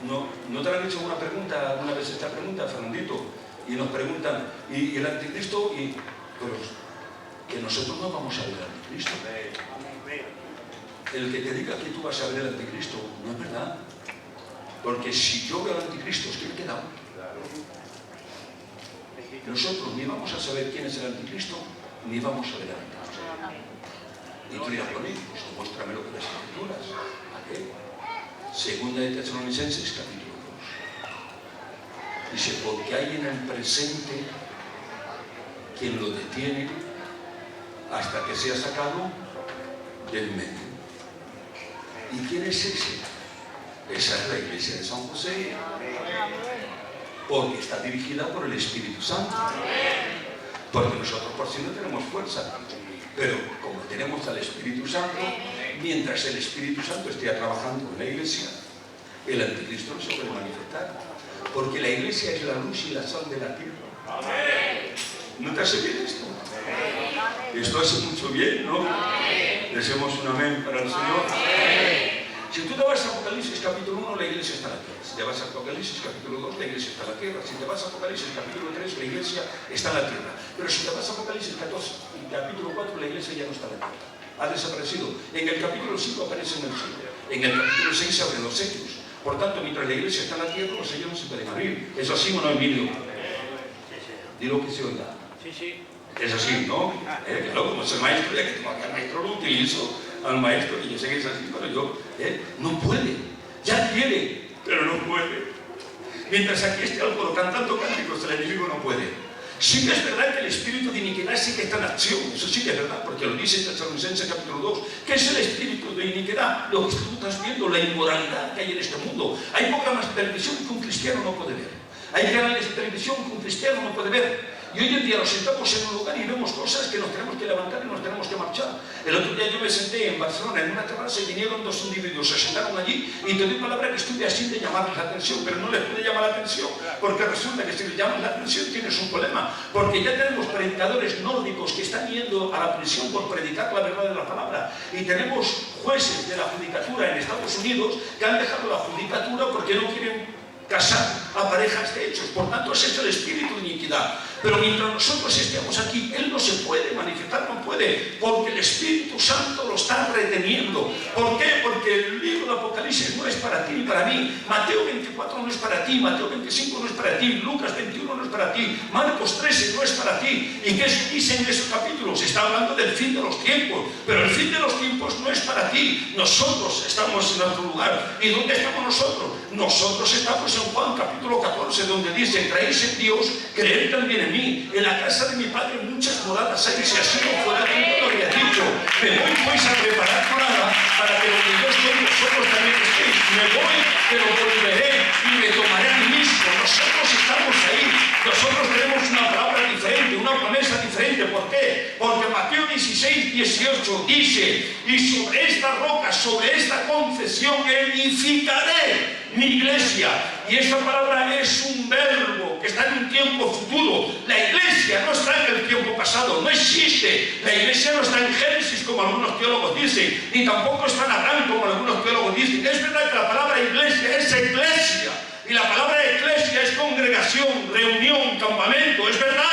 no te han hecho una pregunta alguna vez esta pregunta, Fernandito, y nos preguntan, ¿y el anticristo? Pero que nosotros no vamos a ver al anticristo. El que te diga que tú vas a ver al anticristo no es verdad, porque si yo veo al anticristo es que me he quedado. Nosotros ni vamos a saber quién es el anticristo, ni vamos a ver al anticristo. Y tú dirás, bueno, pues muéstrame lo que las Escrituras. ¿A qué? Segunda de Tesalonicenses, capítulo 2. Dice, porque hay en el presente quien lo detiene hasta que sea sacado del medio. ¿Y quién es ese? Esa es la iglesia de San José, porque está dirigida por el Espíritu Santo. Porque nosotros por sí no tenemos fuerza, pero como tenemos al Espíritu Santo, mientras el Espíritu Santo esté trabajando en la iglesia, el anticristo no se puede manifestar, porque la iglesia es la luz y la sal de la tierra. ¿No te hace bien esto? Esto hace mucho bien, ¿no? Decimos un amén para el Señor. Si tú te vas a Apocalipsis capítulo 1, la iglesia está en la tierra. Si te vas a Apocalipsis capítulo 2, la iglesia está en la tierra. Si te vas a Apocalipsis capítulo 3, la iglesia está en la tierra. Pero si te vas a Apocalipsis 14 y capítulo 4, la iglesia ya no está en la tierra. Ha desaparecido. En el capítulo 5 aparece en el cielo. En el capítulo 6 se abren los sellos. Por tanto, mientras la iglesia está en la tierra, los sellos no se pueden abrir. ¿Es así o no, Emilio? Di lo que se oiga. Sí, sí. Es así, ¿no? Claro, como soy maestro, ya que tengo aquí al maestro, lo utilizo al maestro, y yo sé que es así, pero yo, no puede, ya quiere, pero no puede. Mientras aquí esté cantando cánticos, el enemigo no puede. Sí que es verdad que el espíritu de iniquidad sí que está en acción, eso sí que es verdad, porque lo dice en Tesalonicenses capítulo 2. ¿Qué es el espíritu de iniquidad? Lo que tú estás viendo, la inmoralidad que hay en este mundo. Hay programas de televisión que un cristiano no puede ver. Hay canales de televisión que un cristiano no puede ver. Y hoy en día nos sentamos en un lugar y vemos cosas que nos tenemos que levantar y nos tenemos que marchar. El otro día yo me senté en Barcelona en una terraza y vinieron dos individuos, se sentaron allí y te doy palabra que estuve así de llamarles la atención, pero no les pude llamar la atención, porque resulta que si les llamas la atención tienes un problema, porque ya tenemos predicadores nórdicos que están yendo a la prisión por predicar la verdad de la palabra, y tenemos jueces de la judicatura en Estados Unidos que han dejado la judicatura porque no quieren casar a parejas de hechos. Por tanto, ese es el espíritu de iniquidad. Pero mientras nosotros estemos aquí, Él no se puede manifestar, no puede, porque el Espíritu Santo lo está reteniendo. ¿Por qué? Porque el libro de Apocalipsis no es para ti ni para mí. Mateo 24 no es para ti, Mateo 25 no es para ti, Lucas 21 no es para ti, Marcos 13 no es para ti. ¿Y qué dicen en esos capítulos? Se está hablando del fin de los tiempos, pero el fin de los tiempos no es para ti. Nosotros estamos en nuestro lugar. ¿Y dónde estamos nosotros? Nosotros estamos en Juan capítulo 14, donde dice: creéis en Dios, creed también en mí. En la casa de mi padre muchas moradas hay, si así no fuera, yo lo habría dicho. Me voy pues a preparar morada para que donde yo estoy, vosotros también estéis. Me voy, pero volveré y me tomaré a mí mismo. Nosotros estamos ahí. Nosotros tenemos una palabra diferente, una promesa diferente. ¿Por qué? Porque Mateo 16, 18 dice: y sobre esta roca, sobre esta confesión, edificaré mi iglesia. Y esta palabra es un verbo que está en un tiempo futuro. La iglesia no está en el tiempo pasado, no existe. La iglesia no está en Génesis, como algunos teólogos dicen, ni tampoco está en Abraham, como algunos teólogos dicen. Es verdad que la palabra iglesia es eclesia, y la palabra eclesia es congregación, reunión, campamento, es verdad.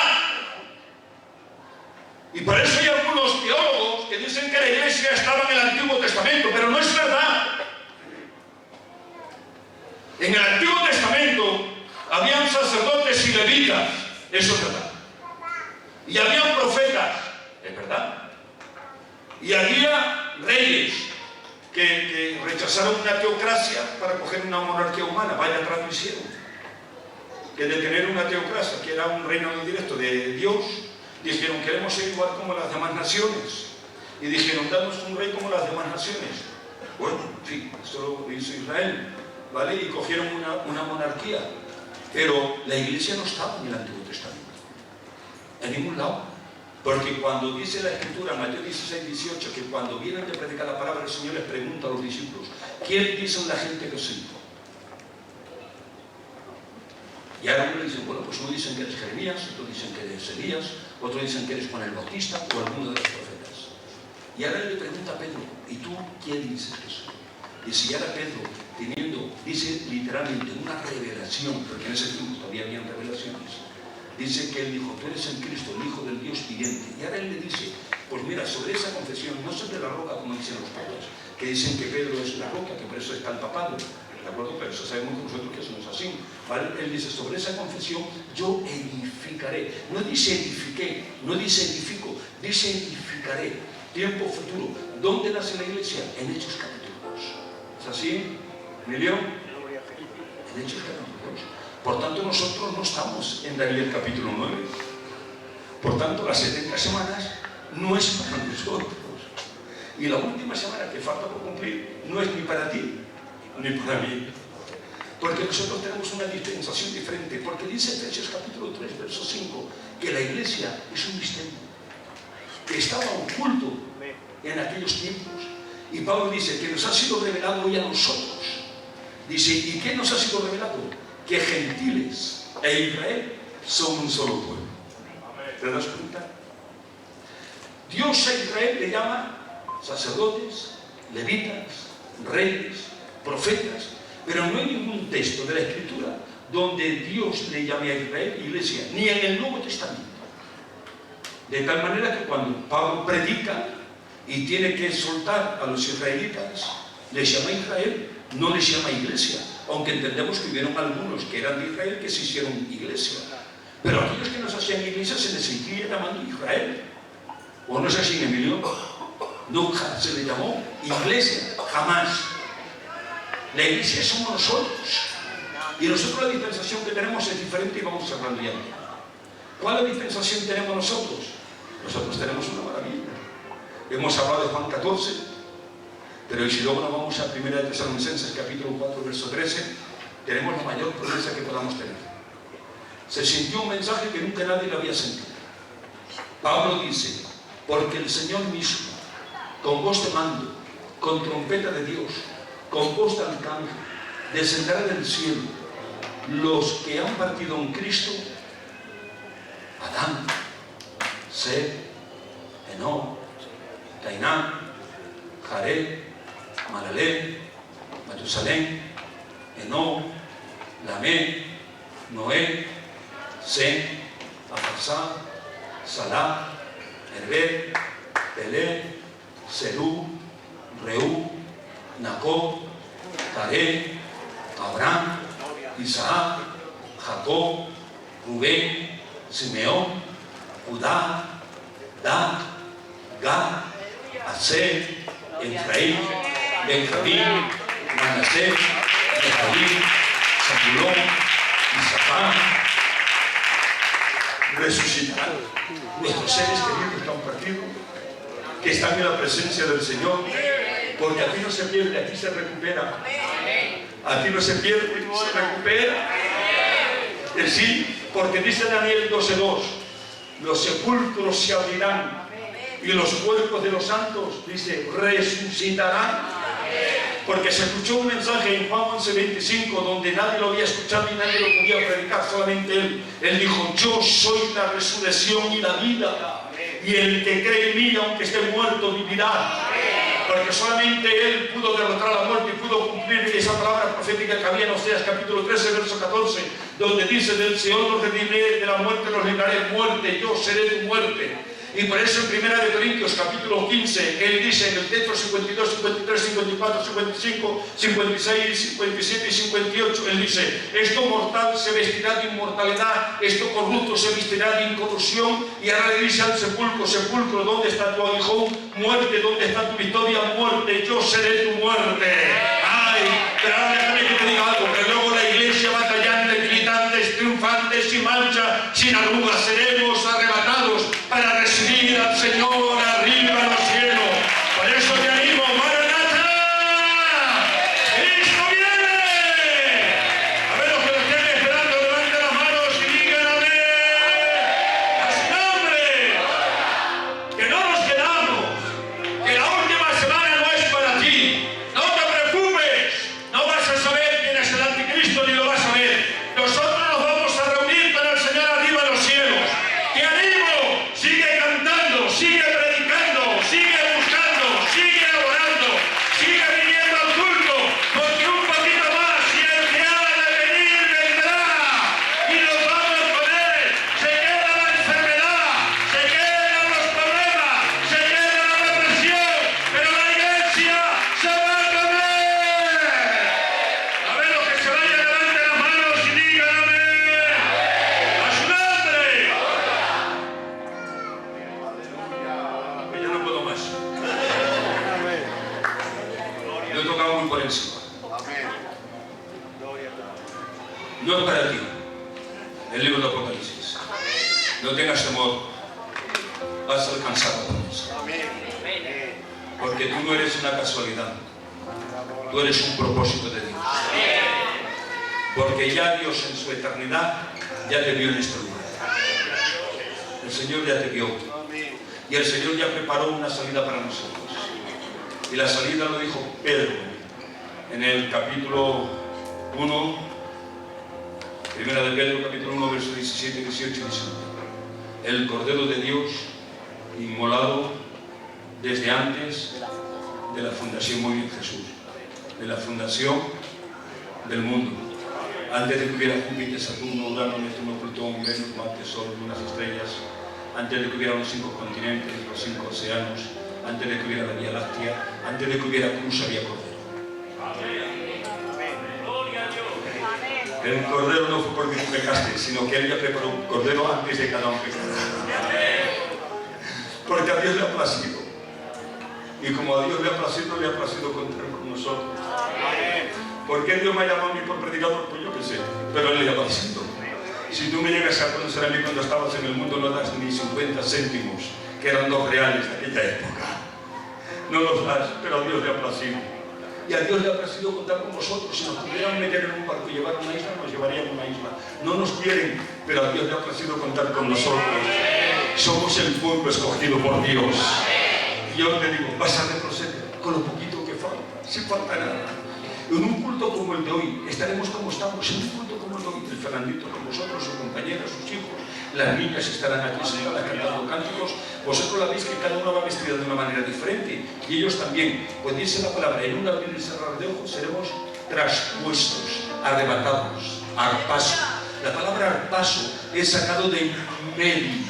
Y por eso hay algunos teólogos que dicen que la iglesia estaba en el Antiguo Testamento, pero no es verdad. En el Antiguo Testamento habían sacerdotes y levitas, eso es verdad. Y habían profetas, es verdad. Y había reyes que rechazaron una teocracia para coger una monarquía humana. Vaya trato hicieron. Que de tener una teocracia, que era un reino directo de Dios, dijeron: queremos ser igual como las demás naciones. Y dijeron: danos un rey como las demás naciones. Bueno, en fin, esto lo hizo Israel, ¿vale? Y cogieron una monarquía. Pero la iglesia no estaba en el Antiguo Testamento, en ningún lado. Porque cuando dice la Escritura, Mateo 16, 18, que cuando vienen de predicar la palabra del Señor les pregunta a los discípulos: ¿quién dicen la gente que os envió? Y ahora uno dice: bueno, pues uno dicen que eres Jeremías, otros dicen que eres Elías, otros dicen que eres Juan el Bautista o alguno de los profetas. Y ahora le pregunta a Pedro: ¿y tú quién dices que soy? Y si ahora Pedro, teniendo, dice literalmente una revelación, porque en ese tiempo todavía habían revelaciones, dice que él dijo: tú eres el Cristo, el Hijo del Dios viviente. Y ahora él le dice: pues mira, sobre esa confesión, no sobre la roca como dicen los padres, que dicen que Pedro es la roca, que por eso está el papado, ¿de acuerdo? Pero eso sabemos nosotros que eso no es así, ¿vale? Él dice: sobre esa confesión yo edificaré. No dice edifiqué, no dice edifico, dice edificaré. Tiempo futuro. ¿Dónde nace la iglesia? En Hechos capítulo 2. ¿Es así, Emilio? En Hechos capítulo 2. Por tanto, nosotros no estamos en Daniel capítulo 9. Por tanto, las 70 semanas no es para nosotros. Y la última semana que falta por cumplir no es ni para ti ni para mí. Porque nosotros tenemos una dispensación diferente. Porque dice Efesios capítulo 3, verso 5, que la iglesia es un misterio que estaba oculto en aquellos tiempos. Y Pablo dice que nos ha sido revelado hoy a nosotros. Dice: ¿y qué nos ha sido revelado? Que gentiles e Israel son un solo pueblo. ¿Te das cuenta? Dios a Israel le llama sacerdotes, levitas, reyes, profetas, pero no hay ningún texto de la Escritura donde Dios le llame a Israel iglesia, ni en el Nuevo Testamento. De tal manera que cuando Pablo predica y tiene que soltar a los israelitas, les llama Israel, no les llama iglesia, aunque entendemos que hubieron algunos que eran de Israel que se hicieron iglesia. Pero aquellos que nos hacían iglesia se les seguía llamando Israel. ¿O no es así, Emilio? Nunca se le llamó iglesia, jamás. La iglesia somos nosotros. Y nosotros la dispensación que tenemos es diferente y vamos cerrando ya. ¿Cuál es la dispensación que tenemos nosotros? Nosotros tenemos una maravilla. Hemos hablado de Juan 14, pero si luego nos vamos a 1 Tesalonicenses capítulo 4, verso 13, tenemos la mayor promesa que podamos tener. Se sintió un mensaje que nunca nadie lo había sentido. Pablo dice, porque el Señor mismo, con voz de mando, con trompeta de Dios, con voz de arcángel, descenderá del cielo. Los que han partido en Cristo, Adán, Set, Enoc, Cainán, Jared, Malaleel, Matusalén, Enoc, Lamé, Noé, Sem, Afarsá, Salá, Herbet, Pelé, Serú, Reú, Nacor, Taré, Abraham, Isaac, Jacob, Rubén, Simeón, Judá, Dan, Gad, Aser, Efraín, Benjamín, Manasés, Efraín, Zabulón, Issacar. Resucitarán nuestros seres queridos que han partido, que están en la presencia del Señor, porque aquí no se pierde, aquí se recupera. Aquí no se pierde, se recupera. Sí, porque dice Daniel 12:2, los sepulcros se abrirán y los cuerpos de los santos, dice, resucitarán. Porque se escuchó un mensaje en Juan 11:25 donde nadie lo había escuchado y nadie lo podía predicar, solamente él. Él dijo, yo soy la resurrección y la vida, y el que cree en mí, aunque esté muerto, vivirá. Porque solamente él pudo derrotar la muerte y pudo cumplir esa palabra profética que había en Oseas capítulo 13, verso 14, donde dice, del Señor los redimiré, de la muerte los libraré. Muerte, yo seré tu muerte. Y por eso en 1 Corintios capítulo 15, él dice en el texto 52, 53, 54, 55, 56, 57 y 58, él dice, esto mortal se vestirá de inmortalidad, esto corrupto se vestirá de incorrupción. Y ahora le dice al sepulcro, sepulcro, ¿dónde está tu aguijón? Muerte, ¿dónde está tu victoria? Muerte, yo seré tu muerte. Ay, pero ahora déjame que te diga algo, que luego la iglesia batallante, militantes, triunfantes, sin mancha, sin arrugas, seremos arrebatados para recibir al Señor arriba en los cielos. Por eso te animo, ¡Maranatha! ¡Cristo viene! A ver los que lo estén esperando, levanten las manos y digan amén. ¡A su nombre! Que no nos quedamos, que la última semana no es para ti. No te preocupes, no vas a saber quién es el anticristo ni lo vas a ver. Nosotros nos vamos a reunir con el Señor arriba en los cielos. ¡Te animo! Sigue cantando, sigue predicando, sigue buscando, sigue orando, sigue viniendo al culto, porque un poquito más y el que ha de venir vendrá y nos vamos con él. Se queda la enfermedad, se quedan los problemas, se queda la depresión, pero la iglesia se va con él. A ver los que se vayan, levanten las manos y digan amén. A su nombre. Que yo no puedo más. Yo he tocado muy por encima. No es para ti. El libro de Apocalipsis. No tengas temor. Vas a alcanzar la promesa. Porque tú no eres una casualidad. Tú eres un propósito de Dios. Porque ya Dios en su eternidad ya te vio en este lugar. El Señor ya te vio. Y el Señor ya preparó una salida para nosotros. Y la salida lo dijo Pedro en el capítulo 1, primera de Pedro, capítulo 1, versos 17, 18 y 19. El Cordero de Dios, inmolado desde antes de la fundación, muy bien Jesús, de la fundación del mundo. Antes de que hubiera Júpiter, Saturno, Urano, Neptuno, Plutón, Venus, Marte, Sol, lunas, estrellas, antes de que hubiera los 5 continentes, los 5 océanos, antes de que hubiera la Vía Láctea, antes de que hubiera cruz, había Cordero. Amén. Gloria a Dios. El cordero no fue porque tú pecaste, sino que Él ya preparó un cordero antes de cada uno pecar. Porque a Dios le ha placido. Y como a Dios le ha placido contar con nosotros. ¿Por qué Dios me ha llamado a mí por predicador? Pues yo qué sé, pero a Él le ha placido. Si tú me llegas a conocer a mí cuando estabas en el mundo, no das ni 50 céntimos, que eran 2 reales de aquella época. No los das, pero a Dios le ha placido. Y a Dios le ha placido contar con vosotros. Si nos pudieran meter en un barco y llevar a una isla, nos llevarían a una isla. No nos quieren, pero a Dios le ha placido contar con nosotros. Somos el pueblo escogido por Dios. Y yo te digo, vas a retroceder con lo poquito que falta, sin falta nada. En un culto como el de hoy, estaremos como estamos, en un culto como el de hoy, el Fernandito con vosotros, su compañera, sus hijos, las niñas estarán aquí sentadas cantando cánticos. Vosotros la veis que cada uno va vestido de una manera diferente, y ellos también. Pues dice la palabra, en un abrir y cerrar de ojos seremos traspuestos, arrebatados, arpaso. La palabra arpaso es sacado de medio,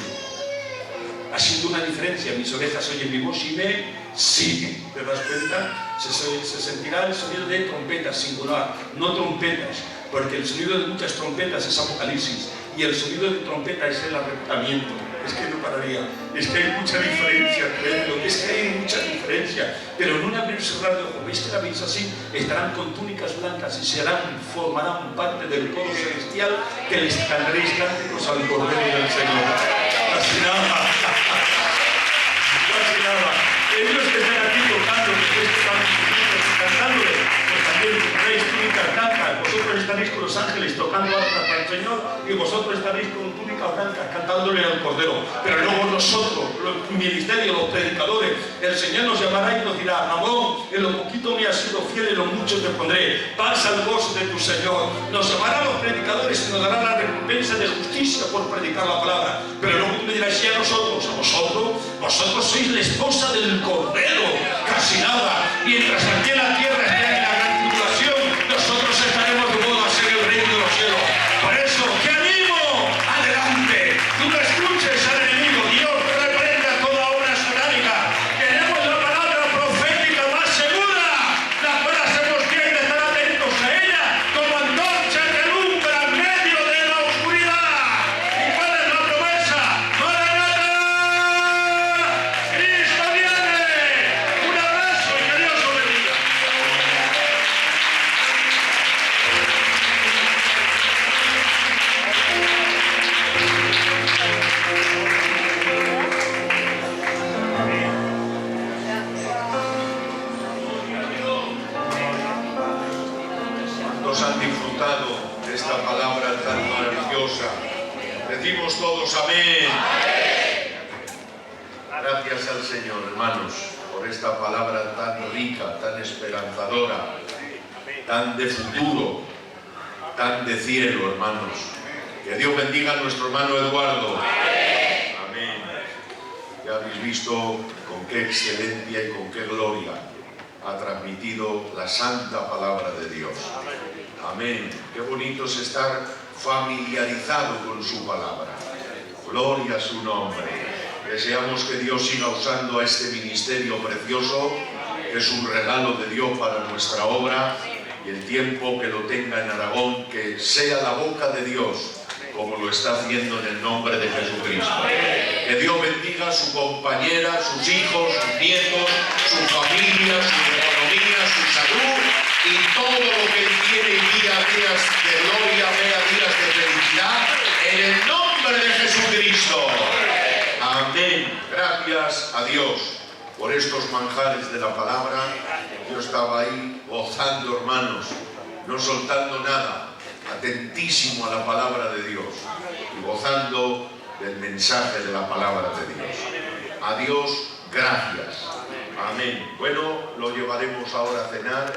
haciendo una diferencia. Mis orejas oyen mi voz y me siguen. ¿Te das cuenta? Se sentirá el sonido de trompetas, singular, no trompetas, porque el sonido de muchas trompetas es Apocalipsis, y el sonido de trompeta es el arrebatamiento. Es que no pararía, es que hay mucha diferencia, créanlo, es que hay mucha diferencia. Pero en un abrir y cerrar de ojos, ¿veis que la veis así? Estarán con túnicas blancas y formarán parte del coro celestial, que les cantaréis cánticos al Cordero del Señor. Casi nada. Casi nada. Ellos que están aquí tocando, que están cantándole, pues también tendréis túnicas blancas. Vosotros estaréis con los ángeles tocando arpas para el Señor, y vosotros estaréis con túnicas blancas cantándole al Cordero. Pero luego nosotros, los ministerios, los predicadores, el Señor nos llamará y nos dirá: Ramón, en lo poquito me has sido fiel, en lo mucho te pondré. Pasa el gozo de tu Señor. Nos llamará a los predicadores y nos dará la recompensa de justicia por predicar la palabra. Pero luego tú me dirás: sí, a nosotros, vosotros sois la esposa del Cordero. Casi nada. Mientras aquí en la tierra esté en la gran tribulación, nosotros estaremos de bodas en el reino de los cielos. Por eso, te animo, adelante. Tú no escuches al enemigo. Dios reprenda toda obra satánica. Tenemos la palabra profética más segura, la cual hacemos bien de estar atentos a ella, como antorcha que alumbra en medio de la oscuridad. ¿Y cuál es la promesa? ¡Maranatha! ¡Cristo viene! Un abrazo y que Dios os bendiga. ¿Cuántos han disfrutado de esta palabra tan maravillosa? Decimos todos amén. Gracias al Señor, hermanos, por esta palabra tan rica, tan esperanzadora, tan de futuro, tan de cielo, hermanos. Que Dios bendiga a nuestro hermano Eduardo. Amén. Ya habéis visto con qué excelencia y con qué gloria ha transmitido la santa palabra de Dios. Amén. Qué bonito es estar familiarizado con su palabra. Gloria a su nombre. Deseamos que Dios siga usando a este ministerio precioso, que es un regalo de Dios para nuestra obra, y el tiempo que lo tenga en Aragón, que sea la boca de Dios, como lo está haciendo en el nombre de Jesucristo. Que Dios bendiga a su compañera, sus hijos, sus nietos, su familia, su economía, su salud y todo lo que él tiene, y día días de gloria, vea días de felicidad, en el nombre de Jesucristo. Amén. Gracias a Dios por estos manjares de la palabra. Yo estaba ahí gozando, hermanos, no soltando nada, atentísimo a la palabra de Dios y gozando del mensaje de la palabra de Dios. A Dios, gracias. Amén. Bueno, lo llevaremos ahora a cenar.